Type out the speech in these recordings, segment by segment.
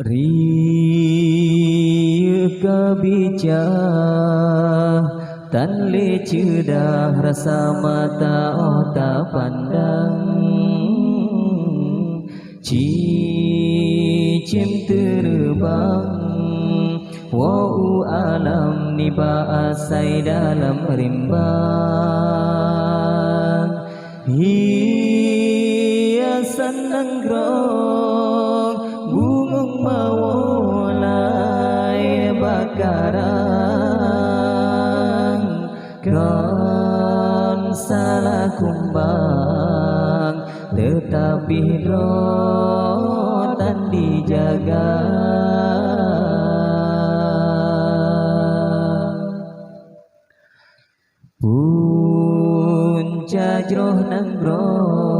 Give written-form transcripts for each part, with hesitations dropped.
Rieu kabica tan le cedah rasa mata otak pandang cicim terbang wau alam niba asai dalam rimbang hiasan nanggrong bungong mawolai bakarang kon salah kumbang tetapi rotan dijaga punca jroh nanggroh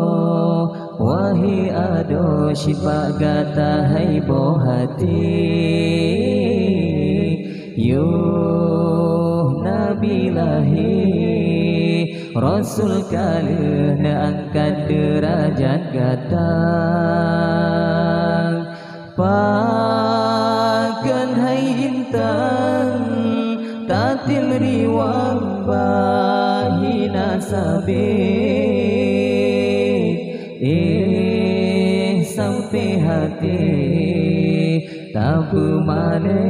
wahi ado syifa gata hai bohati yo nabilahi rasul kalih na angkat derajat gata pakan hai intan tatim riwang bahina sabe sampai hati tak pemane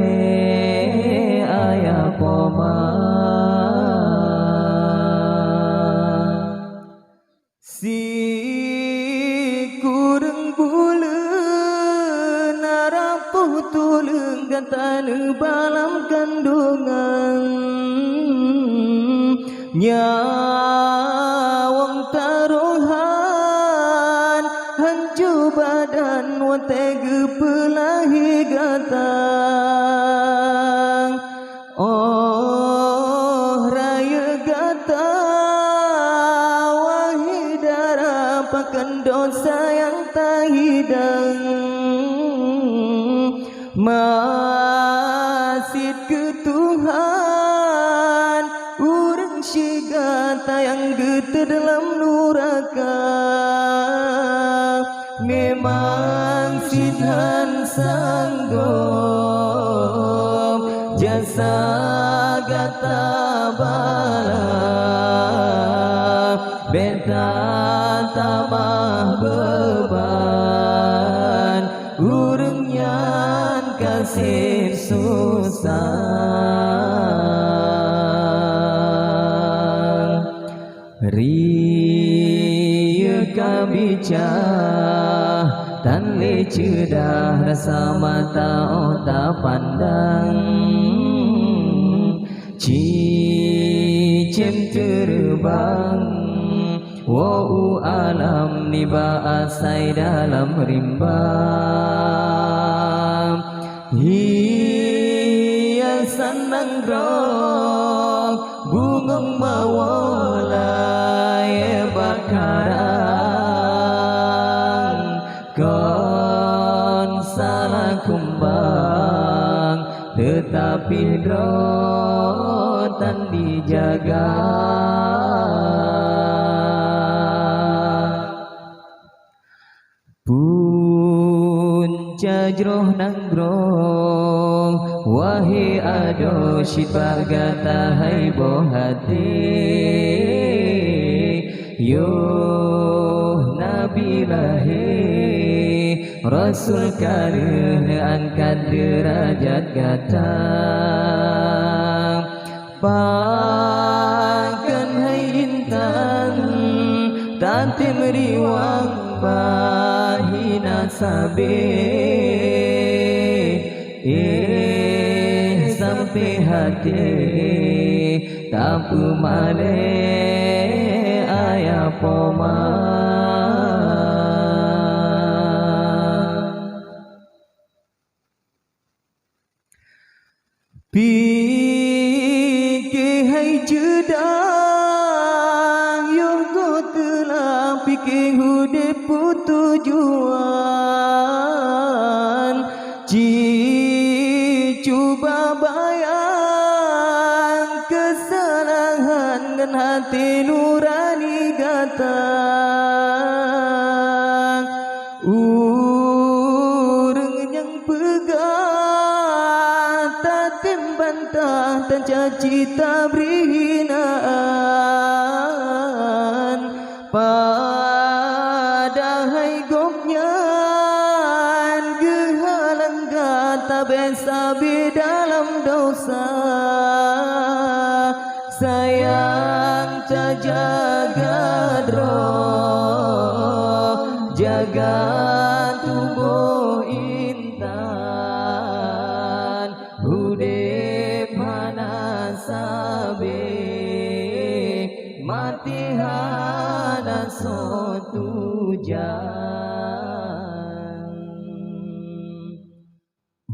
ayah poma si kurang bulan narapuh tulung gantane balam kandungan nyawang taruhan hancu badan watege pelahi gatang oh raya gata wahidara pakan dosa yang tak hidang masid ke Tuhan urang sigata yang gete dalam nuraka memang sidhan sanggup jasa gata bala beta tamah beban urang nyan kasih susah rieu kabica tan le cedah rasa mata otak pandang cicim terbang wau alam niba asai dalam rimbang hiasan nanggrong bungong mawolai bakarang kon salah kumbang tetapi rotan dijaga punca jroh nanggrong wahi ado syifa gata hai bohati yo nabilahi rasul kalih angkat derajat gata pakan hai intan tatim riwang bahina sabe sampai hati tak pemane ayah poma pikir hai jedang yang kau telah pikir hudip tujuan cuba bayang kesalahan dengan hati nurani gatang urang yang pegang cita berhinaan padahai goknya gehalang gata besabi dalam dosa sayang jaga roh jaga tubuh intan hude panasabe mati hana sotu jan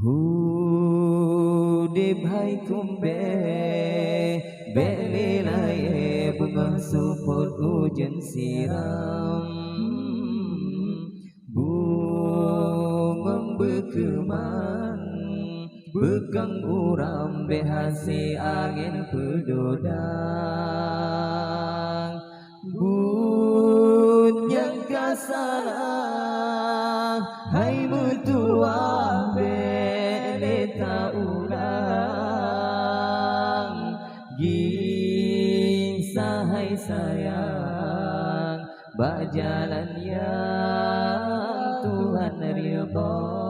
hude bhai kumbe belelaye bunga supput hujan siram bungeng bekeman bekang uram behasi angin pedodang bunyang kasalah hai mutua beleta ulang gisah hai sayang berjalan yang Tuhan ridha